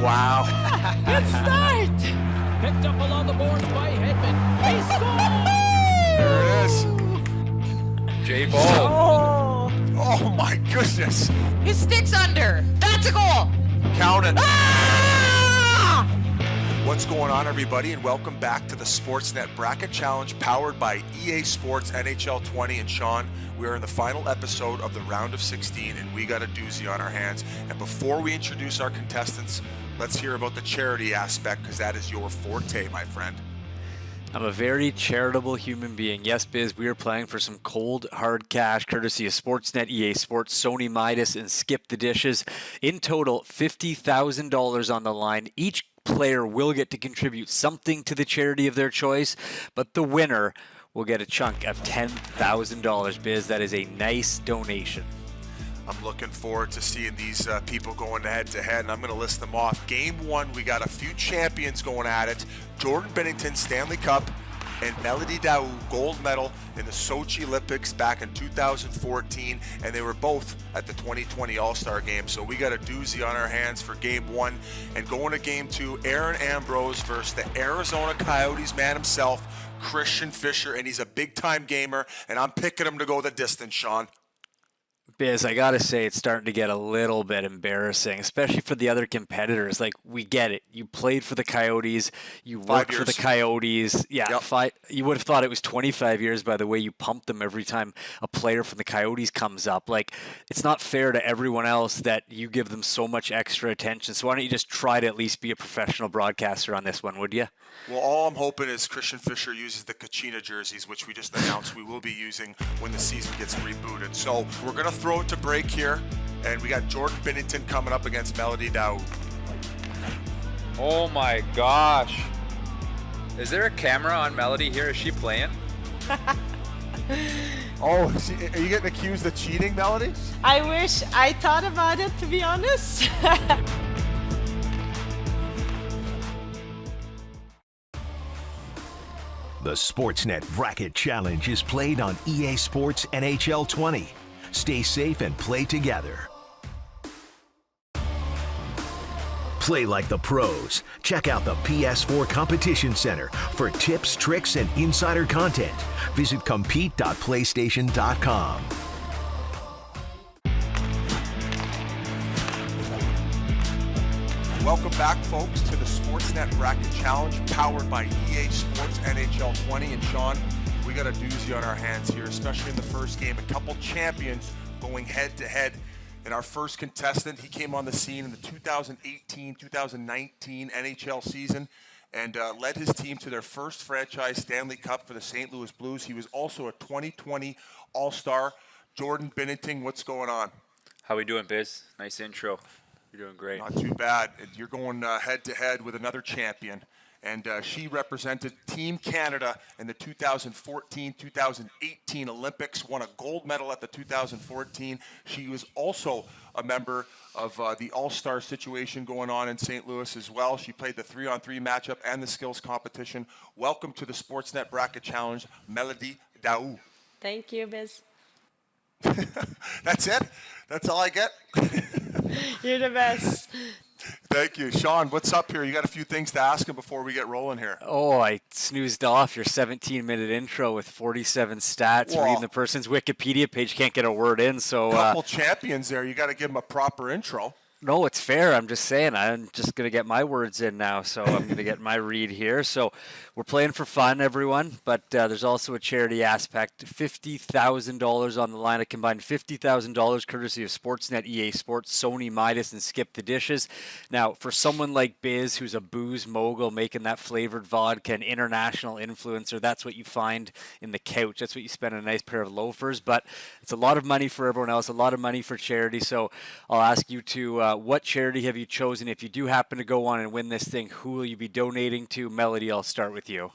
Wow. Good start. Picked up along the boards by Hedman. He scores! There it is. Jay Ball. Oh. Oh my goodness. His stick's under. That's a goal. Count it. Ah! What's going on, everybody, and welcome back to the Sportsnet Bracket Challenge powered by EA Sports NHL 20. And Sean, we are in the final episode of the round of 16, and we got a doozy on our hands. And before we introduce our contestants, let's hear about the charity aspect, because that is your forte, my friend. I'm a very charitable human being. Yes, Biz, we are playing for some cold, hard cash, courtesy of Sportsnet, EA Sports, Sony Midas, and Skip the Dishes. In total, $50,000 on the line. Each player will get to contribute something to the charity of their choice, but the winner will get a chunk of $10,000. Biz, that is a nice donation. I'm looking forward to seeing these people going head-to-head, and I'm going to list them off. Game one, we got a few champions going at it. Jordan Binnington, Stanley Cup, and Melodie Daoust, gold medal in the Sochi Olympics back in 2014, and they were both at the 2020 All-Star Game. So we got a doozy on our hands for game one. And going to game two, Erin Ambrose versus the Arizona Coyotes man himself, Christian Fischer, and he's a big-time gamer, and I'm picking him to go the distance, Sean. Biz, I gotta say, it's starting to get a little bit embarrassing, especially for the other competitors. Like, we get it. You played for the Coyotes. You worked for the Coyotes. Yeah, Yep. You would have thought it was 25 years by the way you pump them every time a player from the Coyotes comes up. Like, it's not fair to everyone else that you give them so much extra attention. So why don't you just try to at least be a professional broadcaster on this one, would you? Well, all I'm hoping is Christian Fischer uses the Kachina jerseys, which we just announced we will be using when the season gets rebooted. So we're going to throw it to break here, and we got Jordan Binnington coming up against Melodie Daoust. Oh my gosh. Is there a camera on Melodie here? Is she playing? Oh, are you getting accused of cheating, Melodie? I wish I thought about it, to be honest. The Sportsnet Bracket Challenge is played on EA Sports NHL 20. Stay safe and play together. Play like the pros. Check out the PS4 Competition Center for tips, tricks, and insider content. Visit compete.playstation.com. Welcome back, folks, to the Sportsnet Bracket Challenge powered by EA Sports NHL 20. And Sean, we got a doozy on our hands here, especially in the first game. A couple champions going head-to-head. And our first contestant, he came on the scene in the 2018-2019 NHL season and led his team to their first franchise Stanley Cup for the St. Louis Blues. He was also a 2020 All-Star. Jordan Binnington, what's going on? How we doing, Biz? Nice intro. You're doing great. Not too bad. You're going head-to-head with another champion. And she represented Team Canada in the 2014-2018 Olympics, won a gold medal at the 2014. She was also a member of the All-Star situation going on in St. Louis as well. She played the 3-on-3 matchup and the skills competition. Welcome to the Sportsnet Bracket Challenge, Melodie Daoust. Thank you, Biz. That's it? That's all I get? You're the best. Thank you. Sean, what's up here? You got a few things to ask him before we get rolling here. Oh, I snoozed off your 17-minute intro with 47 stats, reading the person's Wikipedia page, can't get a word in. So couple champions there. You got to give them a proper intro. No, it's fair. I'm just saying. I'm just going to get my words in now, so I'm going to get my read here. So we're playing for fun, everyone, but there's also a charity aspect. $50,000 on the line. A combined $50,000 courtesy of Sportsnet, EA Sports, Sony Midas, and Skip the Dishes. Now, for someone like Biz, who's a booze mogul making that flavored vodka, an international influencer, that's what you find in the couch. That's what you spend on a nice pair of loafers. But it's a lot of money for everyone else, a lot of money for charity. So I'll ask you to what charity have you chosen? If you do happen to go on and win this thing, who will you be donating to? Melodie, I'll start with you.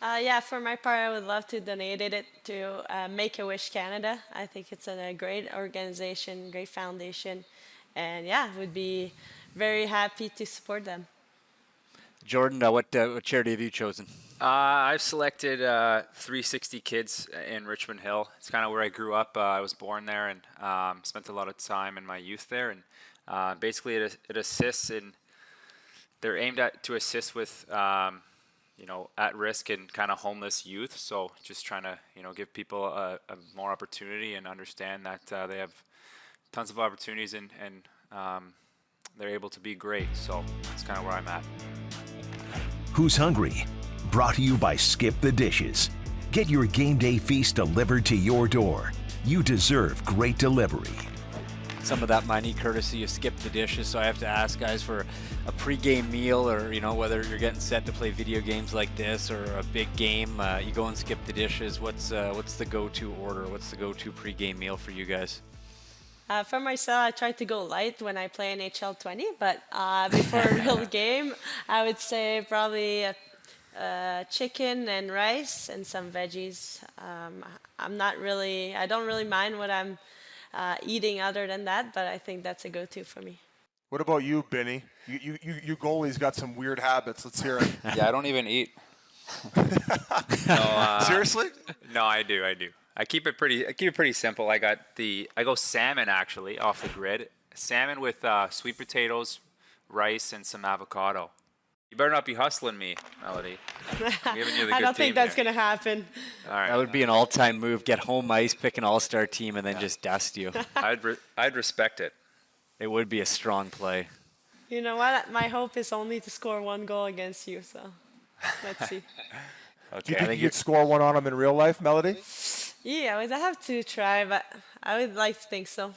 Yeah, for my part, I would love to donate it to Make-A-Wish Canada. I think it's a great organization, great foundation, and yeah, would be very happy to support them. Jordan, what charity have you chosen? I've selected 360 Kids in Richmond Hill. It's kind of where I grew up. I was born there and spent a lot of time in my youth there. And basically, it assists in they're aimed at to assist with at-risk and kind of homeless youth. So just trying to give people a more opportunity and understand that they have tons of opportunities and they're able to be great. So that's kind of where I'm at. Who's Hungry? Brought to you by Skip the Dishes. Get your game day feast delivered to your door. You deserve great delivery. Some of that money courtesy of Skip the Dishes. So I have to ask guys for a pre-game meal, or whether you're getting set to play video games like this or a big game, you go and Skip the Dishes. What's the go-to order? What's the go-to pre-game meal for you guys? For myself, I try to go light when I play NHL 20, but before a real game, I would say probably chicken and rice and some veggies. I don't really mind what I'm eating other than that, but I think that's a go-to for me. What about you, Benny? You goalie's got some weird habits. Let's hear it. Yeah, I don't even eat. Seriously? No, I do. I keep it pretty simple. I go salmon actually off the grid. Salmon with sweet potatoes, rice, and some avocado. You better not be hustling me, Melodie. I'm giving you the I good don't think team that's here. going to happen. All right. That would be an all-time move. Get home ice, pick an all-star team, and then just dust you. I'd respect it. It would be a strong play. You know what? My hope is only to score 1 goal against you, so let's see. Do you think you could score one on them in real life, Melodie? Yeah, I would have to try, but I would like to think so.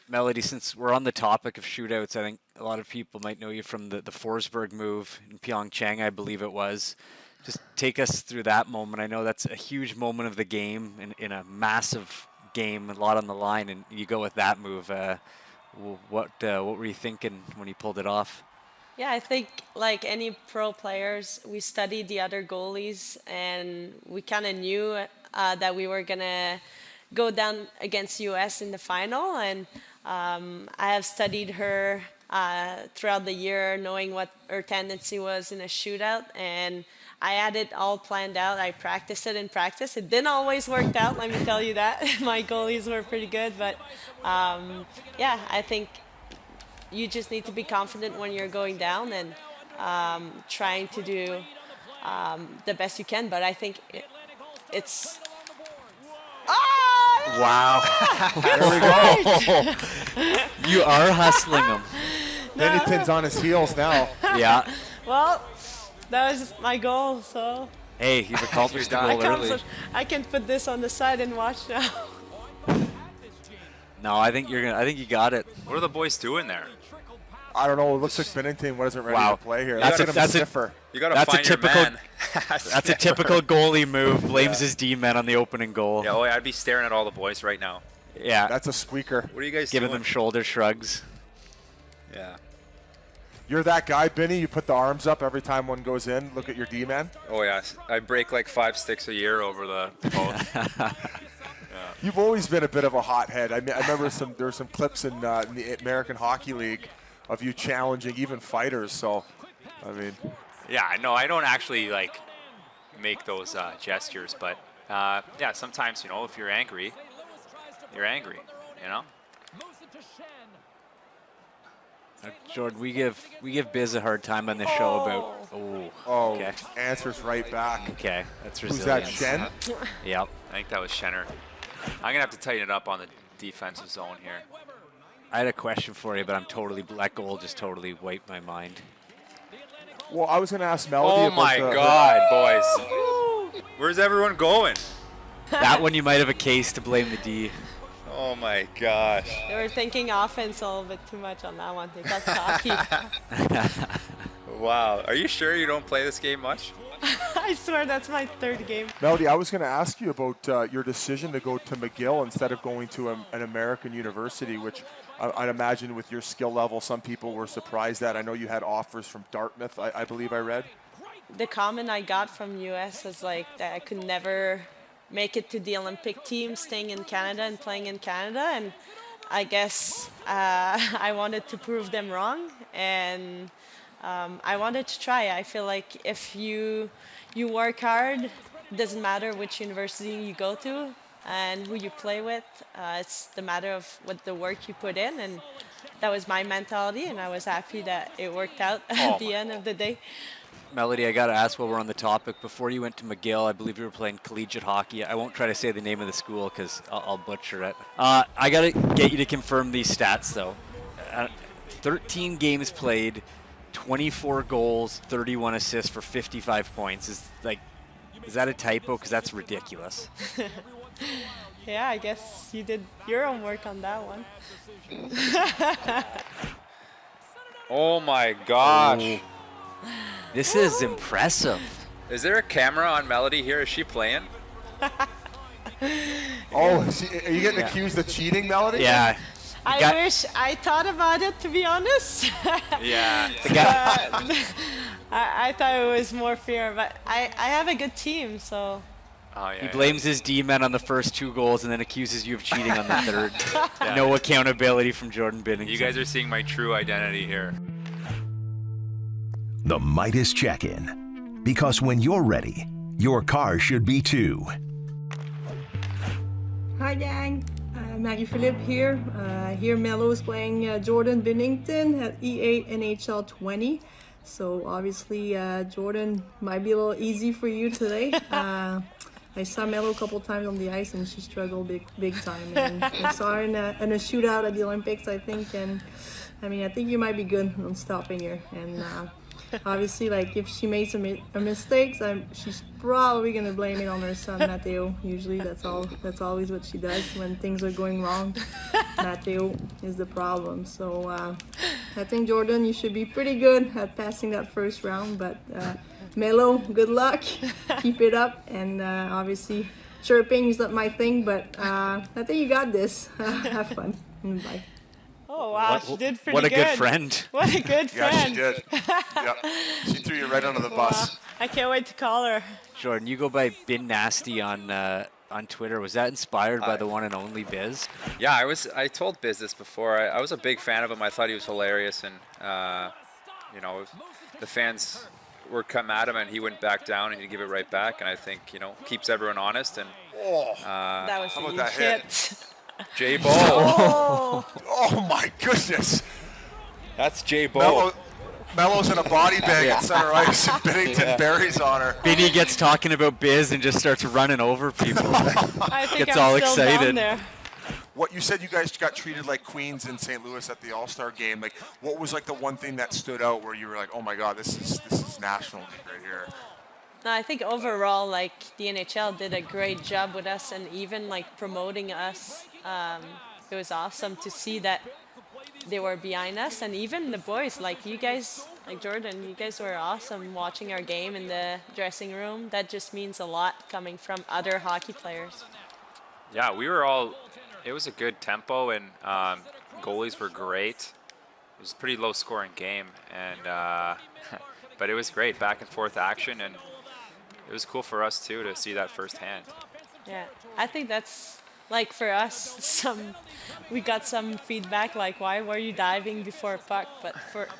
Melodie, since we're on the topic of shootouts, I think a lot of people might know you from the Forsberg move in Pyeongchang, I believe it was. Just take us through that moment. I know that's a huge moment of the game in a massive game, a lot on the line, and you go with that move. What were you thinking when you pulled it off? Yeah, I think like any pro players, we studied the other goalies, and we kind of knew that we were going to go down against US in the final, and I have studied her throughout the year, knowing what her tendency was in a shootout, and I had it all planned out. I practiced it in practice. It didn't always work out, let me tell you that. My goalies were pretty good, but yeah, I think you just need to be confident when you're going down and trying to do the best you can, but I think it's... Wow. There we go. You are hustling him. Binnington's on his heels now. Yeah. Well, that was my goal, so... Hey, you've accomplished the goal early. I can put this on the side and watch now. No, I think you got it. What are the boys doing there? I don't know. It looks like Binnington wasn't ready Wow. to play here. That's Look at him sniffer. You got to That's a find your typical- man. That's a typical goalie move. Blames his D-man on the opening goal. Yeah, I'd be staring at all the boys right now. Yeah. That's a squeaker. What are you guys Giving doing? them shoulder shrugs. Yeah. You're that guy, Benny. You put the arms up every time one goes in. Look at your D-man. Oh, yeah. I break like 5 sticks a year over the post. You've always been a bit of a hothead. I mean, I remember there were some clips in the American Hockey League of you challenging even fighters. So, I mean, Yeah, no, I don't actually like make those gestures, but yeah, sometimes if you're angry, you're angry. Jordan, we give Biz a hard time on this show about. oh, Okay. answers right back. Okay, that's Who's that, resilience. Shen? Yep. I think that was Schenner. I'm gonna have to tighten it up on the defensive zone here. I had a question for you, but that goal just totally wiped my mind. Well, I was going to ask Melodie Oh about my God, boys! Where's everyone going? That one you might have a case to blame the D. Oh my gosh! They were thinking offense a little bit too much on that one. They got cocky. Wow, are you sure you don't play this game much? I swear that's my 3rd game. Melodie, I was going to ask you about your decision to go to McGill instead of going to an American university, which I'd imagine with your skill level, some people were surprised at. I know you had offers from Dartmouth, I believe I read. The comment I got from US was like that I could never make it to the Olympic team staying in Canada and playing in Canada, and I guess I wanted to prove them wrong, and I wanted to try. I feel like if you work hard, it doesn't matter which university you go to, and who you play with. It's the matter of what the work you put in, and that was my mentality, and I was happy that it worked out at the end of the day. Melodie, I got to ask while we're on the topic, before you went to McGill, I believe you were playing collegiate hockey. I won't try to say the name of the school because I'll butcher it. I got to get you to confirm these stats, though. 13 games played, 24 goals, 31 assists for 55 points. Is that a typo? Because that's ridiculous. Yeah, I guess you did your own work on that one. Oh my gosh. This is impressive. Is there a camera on Melodie here? Is she playing? Oh, are you getting accused of cheating, Melodie? Yeah. I wish I thought about it, to be honest. Yeah. I thought it was more fair, but I have a good team, so. Oh, yeah, He blames his D-men on the first 2 goals and then accuses you of cheating on the third. No accountability from Jordan Binnington. You guys are seeing my true identity here. The Midas Check-In. Because when you're ready, your car should be too. Hi gang, Maggie Philippe here. Here Melo is playing Jordan Binnington at EA NHL 20. So obviously Jordan might be a little easy for you today. I saw Melo a couple times on the ice and she struggled big time. And I saw her in a shootout at the Olympics, I think. And I mean, I think you might be good on stopping her. And obviously, like if she made some mistakes, she's probably gonna blame it on her son Matteo. Usually, that's always what she does when things are going wrong. Matteo is the problem. So I think Jordan, you should be pretty good at passing that first round. But Melo, good luck. Keep it up. And obviously, chirping is not my thing, but I think you got this. Have fun. Bye. Oh, wow, she did pretty good. What a good friend. What a good friend. Yeah, she did. Yep. She threw you right under the bus. I can't wait to call her. Jordan, you go by Bin Nasty on Twitter. Was that inspired by the one and only Biz? Yeah, I told Biz this before. I was a big fan of him. I thought he was hilarious, and you know, the fans were come at him, and he went back down, and he'd give it right back. And I think keeps everyone honest. And That was how a about huge that hit? hit. Jay Bo. Oh my goodness. That's Jay Bo. Melo's in a body bag at center ice, and Binnington buries on her. Binny gets talking about Biz and just starts running over people. I think Gets I'm all still excited. down there. What you said, you guys got treated like queens in St. Louis at the All-Star game. Like, what was like the one thing that stood out where you were like, oh my God, this is national league right here? No, I think overall, like the NHL did a great job with us, and even like promoting us. It was awesome to see that they were behind us, and even the boys, like you guys, like Jordan, you guys were awesome watching our game in the dressing room. That just means a lot coming from other hockey players. Yeah, it was a good tempo, and goalies were great. It was a pretty low scoring game, and but it was great, back and forth action, and it was cool for us too to see that firsthand. Yeah, I think that's like for us, we got some feedback like, why were you diving before a puck,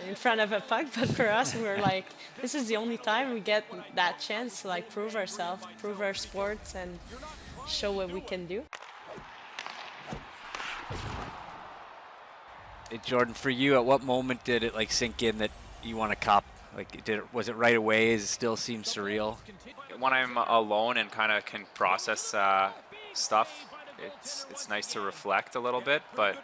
in front of a puck? But for us, we were like, this is the only time we get that chance to like prove ourselves, prove our sports, and show what we can do. Hey, Jordan, for you, at what moment did it like sink in that you won a cup? Like, was it right away? Does it still seem surreal? When I'm alone and kind of can process stuff, it's nice to reflect a little bit, but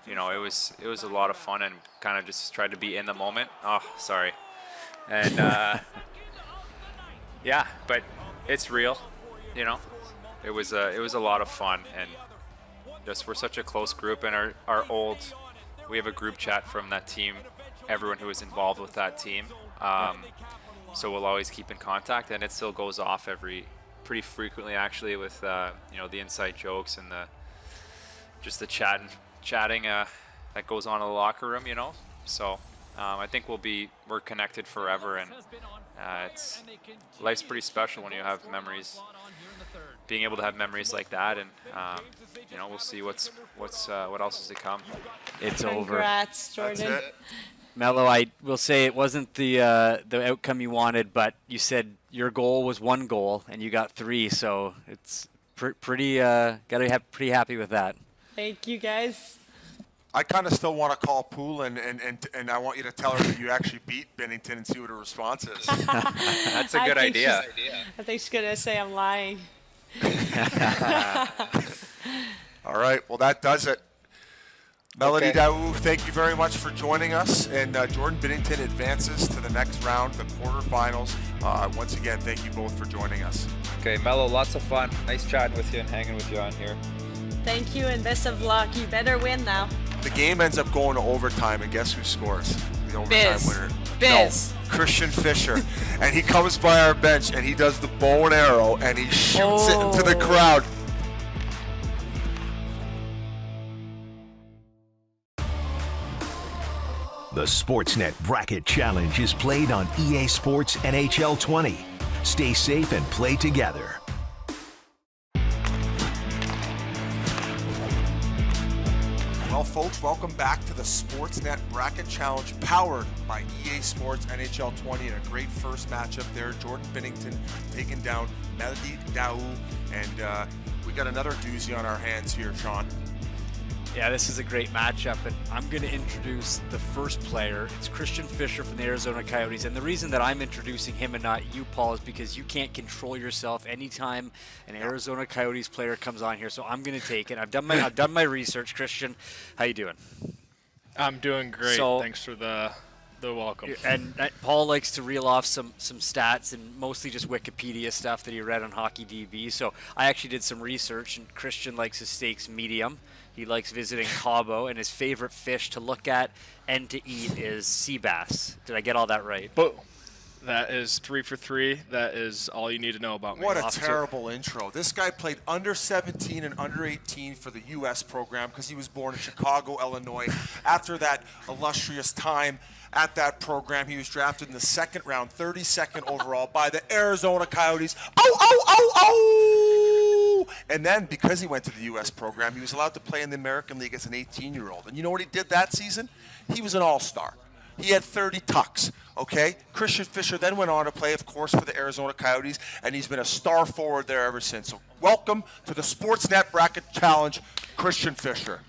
it was a lot of fun, and kind of just tried to be in the moment. Oh, sorry. And yeah, but it's real, It was a lot of fun, and just we're such a close group, and we have a group chat from that team, everyone who was involved with that team. So we'll always keep in contact, and it still goes off pretty frequently actually with the inside jokes and the chatting that goes on in the locker room, So I think we're connected forever, and life's pretty special when you have memories. Being able to have memories like that, and we'll see what else is to come. It's over. Congrats, Jordan. That's it. Mello, I will say it wasn't the outcome you wanted, but you said your goal was 1 goal and you got 3, so it's pretty gotta be pretty happy with that. Thank you, guys. I kind of still want to call Poole, and I want you to tell her that you actually beat Binnington and see what her response is. That's a I good think idea. I think she's going to say I'm lying. All right, well, that does it. Melodie Okay. Daoust, thank you very much for joining us. And Jordan Binnington advances to the next round, the quarterfinals. Once again, thank you both for joining us. Okay, Mello, lots of fun. Nice chatting with you and hanging with you on here. Thank you, and best of luck. You better win now. The game ends up going to overtime, and guess who scores? The overtime Biz. winner. Biz. No, Christian Fischer. And he comes by our bench, and he does the bow and arrow, and he shoots it into the crowd. The Sportsnet Bracket Challenge is played on EA Sports NHL 20. Stay safe and play together. Well, folks, welcome back to the Sportsnet Bracket Challenge powered by EA Sports NHL 20, and a great first matchup there. Jordan Binnington taking down Melodie Daoust, and we got another doozy on our hands here, Sean. Yeah, this is a great matchup, and I'm going to introduce the first player. It's Christian Fischer from the Arizona Coyotes, and the reason that I'm introducing him and not you, Paul, is because you can't control yourself anytime an Arizona Coyotes player comes on here. So I'm going to take it. I've done my research. Christian, how you doing? I'm doing great. So- Thanks for the welcome. And Paul likes to reel off some stats and mostly just Wikipedia stuff that he read on HockeyDB. So I actually did some research, and Christian likes his steaks medium. He likes visiting Cabo, and his favorite fish to look at and to eat is sea bass. Did I get all that right? But that is 3 for 3. That is all you need to know about me. What a terrible intro. This guy played under 17 and under 18 for the U.S. program because he was born in Chicago, Illinois. After that illustrious time at that program, he was drafted in the second round, 32nd overall by the Arizona Coyotes. And then because he went to the U.S. program, he was allowed to play in the American League as an 18-year-old. And you know what he did that season? He was an all-star. He had 30 tucks, okay? Christian Fischer then went on to play, of course, for the Arizona Coyotes, and he's been a star forward there ever since. So welcome to the Sportsnet Bracket Challenge, Christian Fischer.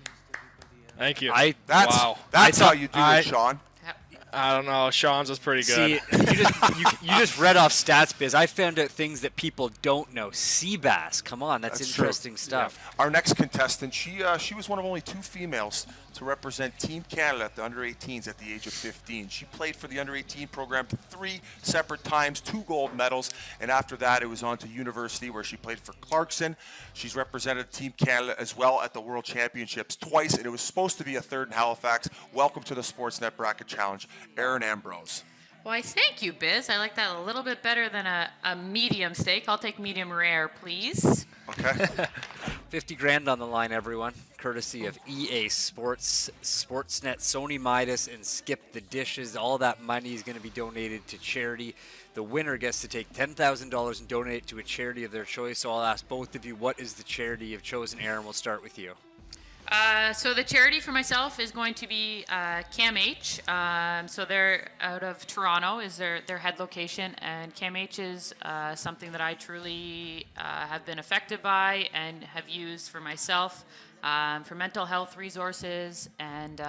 Thank you. That's how you do it, Sean. I don't know. Sean's was pretty good. See, you just read off stats, Biz. I found out things that people don't know. Sea bass. Come on, that's interesting stuff. Yeah. Our next contestant, she was one of only 2 females to represent Team Canada at the under-18s at the age of 15. She played for the under-18 program 3 separate times, 2 gold medals, and after that it was on to university where she played for Clarkson. She's represented Team Canada as well at the World Championships twice, and it was supposed to be a third in Halifax. Welcome to the Sportsnet Bracket Challenge, Erin Ambrose. Why, thank you, Biz. I like that a little bit better than a medium steak. I'll take medium rare, please. Okay. 50 grand on the line, everyone. Courtesy of EA Sports, Sportsnet, Sony Midas, and Skip the Dishes. All that money is going to be donated to charity. The winner gets to take $10,000 and donate it to a charity of their choice. So I'll ask both of you, what is the charity you've chosen? Aaron, we'll start with you. So the charity for myself is going to be CAMH. So they're out of Toronto is their head location, and CAMH is something that I truly have been affected by and have used for myself for mental health resources, and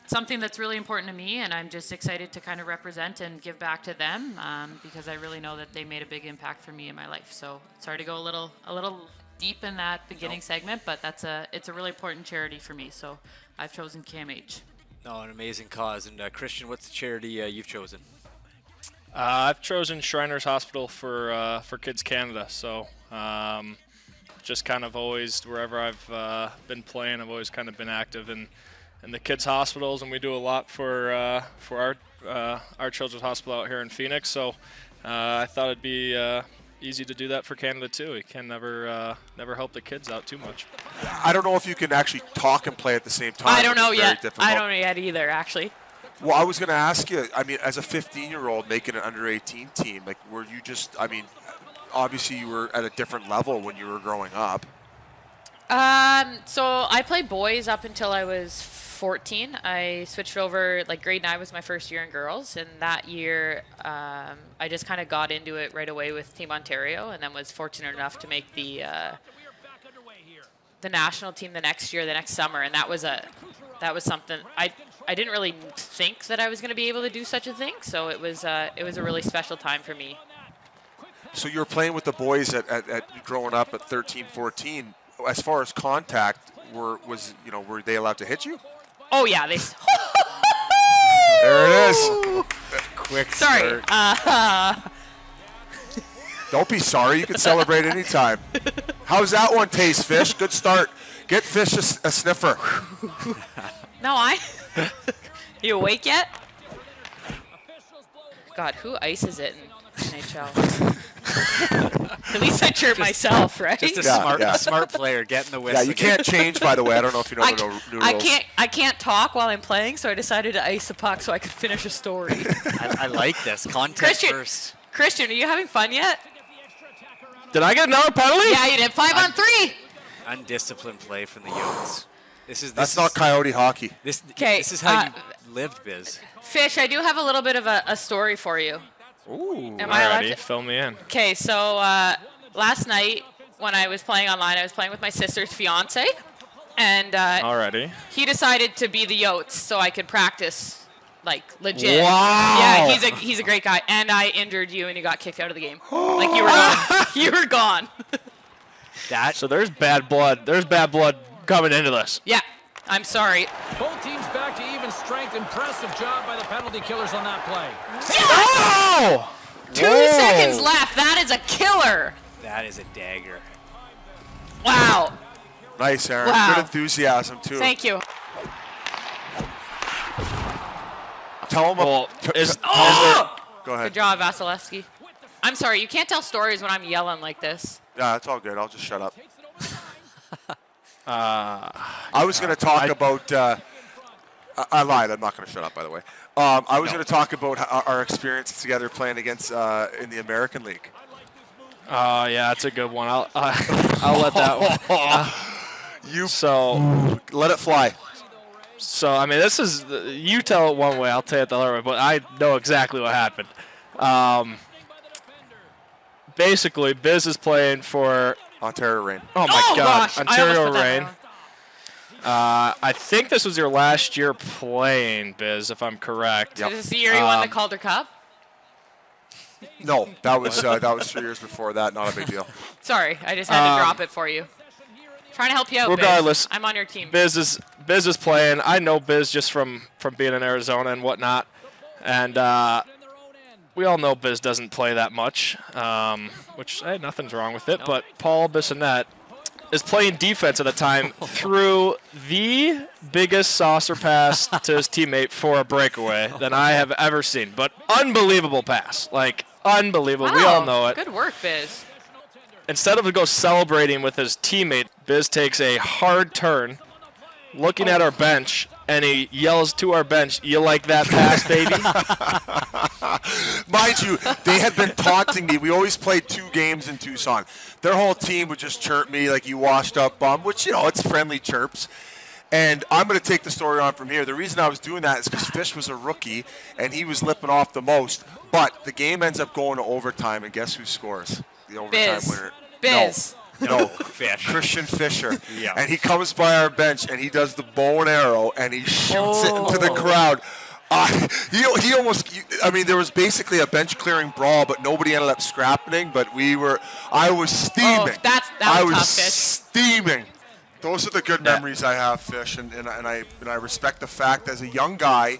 something that's really important to me, and I'm just excited to kind of represent and give back to them because I really know that they made a big impact for me in my life. So sorry to go a little deep in that beginning segment, but it's a really important charity for me, so I've chosen CAMH. Oh, an amazing cause. And Christian, what's the charity you've chosen? I've chosen Shriners Hospital for Kids Canada. So just kind of always, wherever I've been playing, I've always kind of been active in the kids' hospitals, and we do a lot for our children's hospital out here in Phoenix. So I thought it'd be easy to do that for Canada too. We can never help the kids out too much. I don't know if you can actually talk and play at the same time. I don't know yet. Difficult. I don't know yet either, actually. Well, I was going to ask you, I mean, as a 15-year-old making an under-18 team, like, were you just, I mean, obviously you were at a different level when you were growing up. So I played boys up until I was 14, I switched over, like grade 9 was my first year in girls, and that year I just kind of got into it right away with Team Ontario, and then was fortunate enough to make the national team the next year, the next summer, and that was something I didn't really think that I was going to be able to do such a thing, so it was a really special time for me. So you were playing with the boys at growing up at 13, 14. As far as contact, were they allowed to hit you? Oh yeah, they. There it is. Quick Sorry. start. Don't be sorry. You can celebrate anytime. How's that one taste, Fish? Good start. Get Fish a sniffer. No, You awake yet? God, who ices it in NHL? At least I chirp myself, right? Just a smart player getting the whistle. Yeah, you can't change, by the way. I don't know if you know the new rules. I can't talk while I'm playing, so I decided to ice the puck so I could finish a story. I like this. Content first. Christian, are you having fun yet? Did I get another penalty? Yeah, you did. 5 on 3. Undisciplined play from the Yotes. That's not Coyote hockey. This is how you lived, Biz. Fish, I do have a little bit of a story for you. Ooh, Am I allowed to? Fill me in. Okay, so last night when I was playing online, I was playing with my sister's fiance, and he decided to be the Yotes so I could practice, like, legit. Wow. Yeah, he's a great guy, and I injured you, and you got kicked out of the game. Like, you were gone. You were gone. So there's bad blood. There's bad blood coming into this. Yeah, I'm sorry. Both teams back to even strength. Impressive job by the penalty killers on that play. Yes! Oh! 2 seconds left. That is a killer. That is a dagger. Wow. Nice, Aaron. Wow. Good enthusiasm, too. Thank you. Tell him. Well, Go ahead. Good job, Vasilevsky. I'm sorry, you can't tell stories when I'm yelling like this. Yeah, it's all good. I'll just shut up. I was going to talk about. I lied. I'm not going to shut up, by the way. I was going to talk about our experience together playing against in the American League. Yeah, that's a good one. I'll let that one. Let it fly. So I mean, this is you tell it one way, I'll tell it the other way, but I know exactly what happened. Basically, Biz is playing for Ontario Reign. Oh my God, gosh, Ontario Reign. I think this was your last year playing, Biz, if I'm correct. Is this the year you won the Calder Cup? No, that was 3 years before that. Not a big deal. Sorry, I just had to drop it for you. Trying to help you out, regardless, Biz. I'm on your team. Biz is playing. I know Biz just from being in Arizona and whatnot, and we all know Biz doesn't play that much, which hey, nothing's wrong with it. No. But Paul Bissonnette is playing defense at the time through the biggest saucer pass to his teammate for a breakaway than I have ever seen. But unbelievable pass, like unbelievable. Wow, we all know it. Good work, Biz. Instead of go celebrating with his teammate, Biz takes a hard turn, looking at our bench, and he yells to our bench, "You like that pass, baby?" Mind you, they had been taunting me. We always played 2 games in Tucson. Their whole team would just chirp me like you washed up bum, which, it's friendly chirps. And I'm going to take the story on from here. The reason I was doing that is because Fish was a rookie, and he was lipping off the most. But the game ends up going to overtime, and guess who scores? The overtime winner. Biz. No, Fish. Christian Fischer. Yeah. And he comes by our bench, and he does the bow and arrow, and he shoots it into the crowd. He almost, there was basically a bench clearing brawl, but nobody ended up scrapping. But I was steaming. That was tough, Fish. Steaming. Those are the good memories I have, Fish, and I respect the fact as a young guy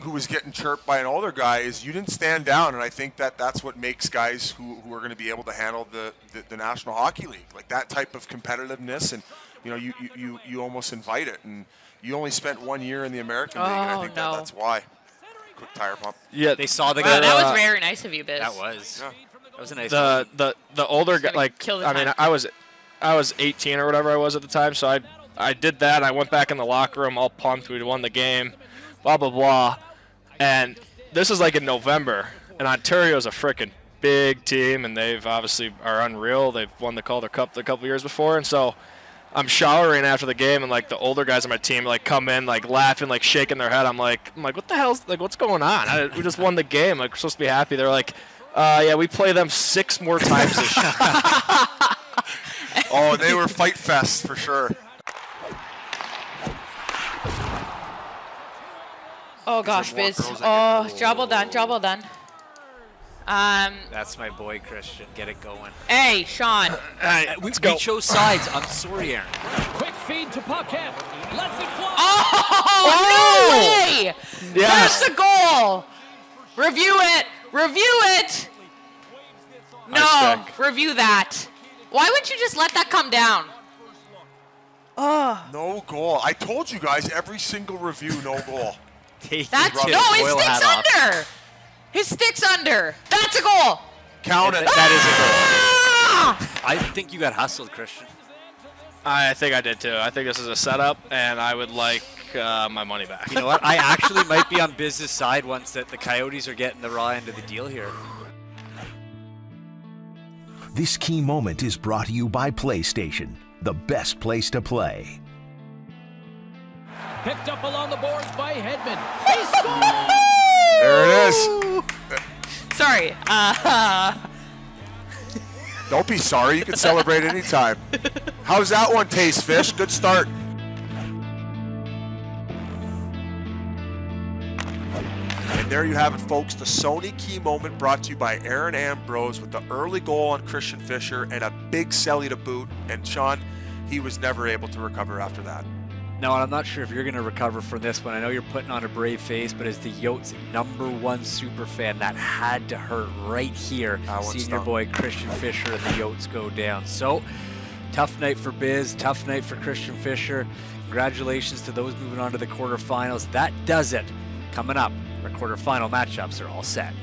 who was getting chirped by an older guy is you didn't stand down, and I think that's what makes guys who are going to be able to handle the National Hockey League, like that type of competitiveness, and you almost invite it, and you only spent 1 year in the American League, and I think that's why. Quick tire pump. Yeah, they saw the guy. guy. That was very nice of you, Biz. That was. Yeah. That was a nice. The older guy, like I was 18 or whatever I was at the time, so I did that. I went back in the locker room all pumped. We'd won the game, blah blah blah, and this is like in November, and Ontario's a freaking big team, and they've obviously are unreal. They've won the Calder Cup a couple years before, and so I'm showering after the game, and like the older guys on my team like come in like laughing, like shaking their head. I'm like, what the hell's like, what's going on? We just won the game. Like, we're supposed to be happy. They're like, yeah, we play them 6 more times this year. Oh, they were fight fest for sure. Oh gosh, Biz. Oh, job well done. Job well done. That's my boy, Christian. Get it going. Hey, Sean. We chose sides. I'm sorry, Aaron. Quick feed to Puckett. Let's it fly. Oh, no way! Yes. That's a goal. Review it. Review it. No, review that. Why would you just let that come down? No goal. I told you guys every single review, no goal. That's no, his stick's under. His stick's under. That's a goal. Count it. That is a goal. I think you got hustled, Christian. I think I did too. I think this is a setup, and I would like my money back. You know what? I actually might be on business side once that the Coyotes are getting the raw end of the deal here. This key moment is brought to you by PlayStation, the best place to play. Picked up along the boards by Hedman. He scores! There it is. Sorry. Don't be sorry. You can celebrate anytime. How's that one taste, Fish? Good start. And there you have it, folks. The Sony Key Moment brought to you by Erin Ambrose with the early goal on Christian Fischer and a big celly to boot. And Sean, he was never able to recover after that. No, and I'm not sure if you're going to recover from this one. I know you're putting on a brave face, but as the Yotes' #1 super fan, that had to hurt right here, seeing your boy Christian Fischer and the Yotes go down. So, tough night for Biz, tough night for Christian Fischer. Congratulations to those moving on to the quarterfinals. That does it. Coming up, our quarterfinal matchups are all set.